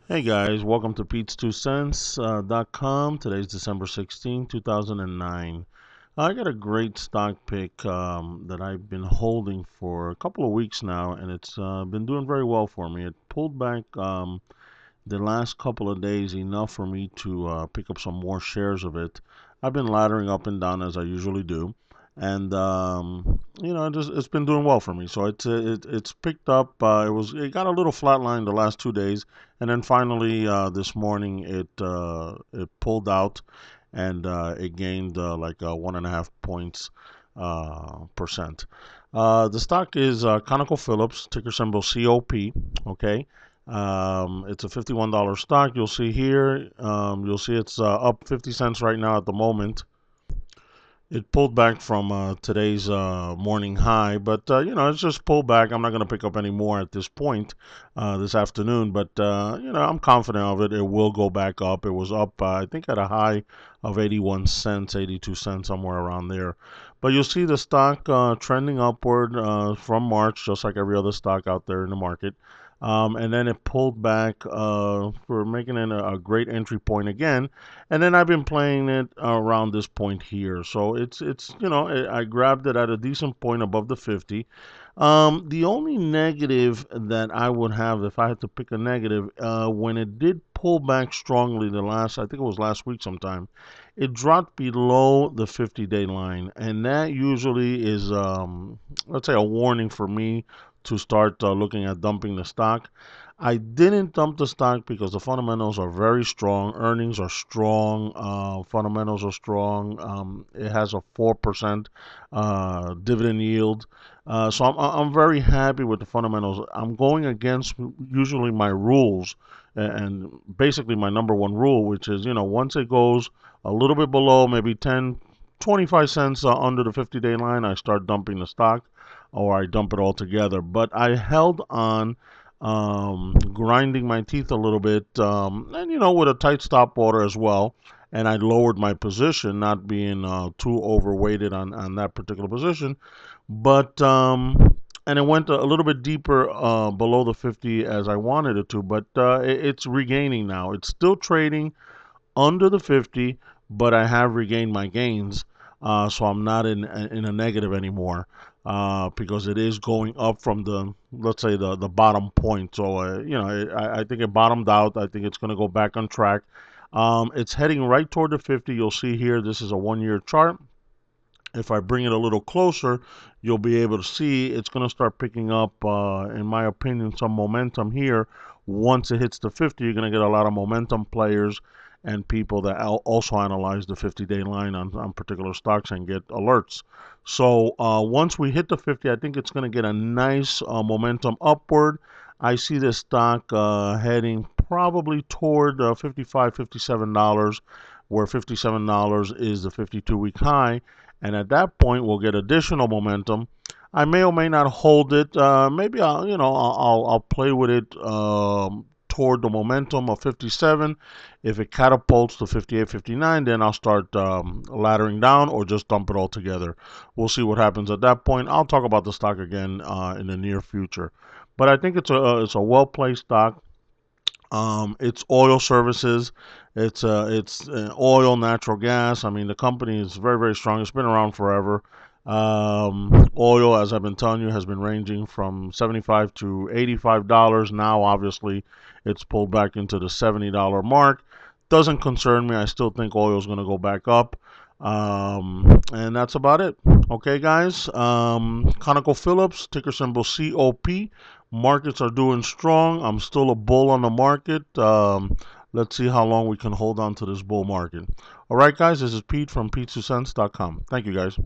Hey guys, welcome to Pete's2cents.com. Today's December 16, 2009. I got a great stock pick that I've been holding for a couple of weeks now, and it's been doing very well for me. It pulled back the last couple of days enough for me to pick up some more shares of it. I've been laddering up and down as I usually do, and it's been doing well for me. So it's picked up. It got a little flatline the last 2 days, and then finally this morning it pulled out and it gained like 1.5 points percent. The stock is ConocoPhillips, ticker symbol COP. Okay. It's a $51 stock. You'll see here. You'll see it's up 50 cents right now at the moment. It pulled back from today's morning high, but it's just pulled back. I'm not going to pick up any more at this point this afternoon, but I'm confident of it. It will go back up. It was up, I think, at a high of 81 cents, 82 cents, somewhere around there. But you'll see the stock trending upward from March, just like every other stock out there in the market. And then it pulled back for making it a great entry point again. And then I've been playing it around this point here. So I grabbed it at a decent point above the 50. The only negative that I would have if I had to pick a negative, when it did pull back strongly I think it was last week sometime, it dropped below the 50-day line. And that usually is, let's say, a warning for me to start looking at dumping the stock. I didn't dump the stock because the fundamentals are very strong. Earnings are strong. Fundamentals are strong. It has a 4% dividend yield. So I'm very happy with the fundamentals. I'm going against usually my rules and basically my number one rule, which is, once it goes a little bit below, maybe 10, 25 cents under the 50-day line, I start dumping the stock or I dump it altogether. But I held on, grinding my teeth a little bit, and with a tight stop order as well. And I lowered my position, not being too overweighted on that particular position. But and it went a little bit deeper below the 50 as I wanted it to, but it's regaining now. It's still trading under the 50, but I have regained my gains, so I'm not in a negative anymore because it is going up from the, let's say, the bottom point. So I think it bottomed out. I think it's going to go back on track. It's heading right toward the 50. You'll see here. This is a 1-year chart. If I bring it a little closer, you'll be able to see it's going to start picking up, in my opinion, some momentum here. Once it hits the 50, you're going to get a lot of momentum players and people that also analyze the 50-day line on particular stocks and get alerts. So once we hit the 50, I think it's going to get a nice momentum upward. I see this stock heading probably toward 55, $57, where $57 is the 52-week high. And at that point, we'll get additional momentum. I may or may not hold it. Maybe I'll play with it toward the momentum of 57. If it catapults to 58, 59, then I'll start laddering down or just dump it all together. We'll see what happens at that point. I'll talk about the stock again in the near future. But I think it's a well placed stock. It's oil services. It's oil, natural gas. I mean, the company is very, very strong. It's been around forever. Oil, as I've been telling you, has been ranging from 75 to $85. Now, obviously, it's pulled back into the $70 mark. Doesn't concern me. I still think oil is going to go back up. And that's about it. Okay, guys. ConocoPhillips, ticker symbol COP. Markets are doing strong. I'm still a bull on the market. Let's see how long we can hold on to this bull market. All right, guys. This is Pete from Pete2cents.com. Thank you, guys.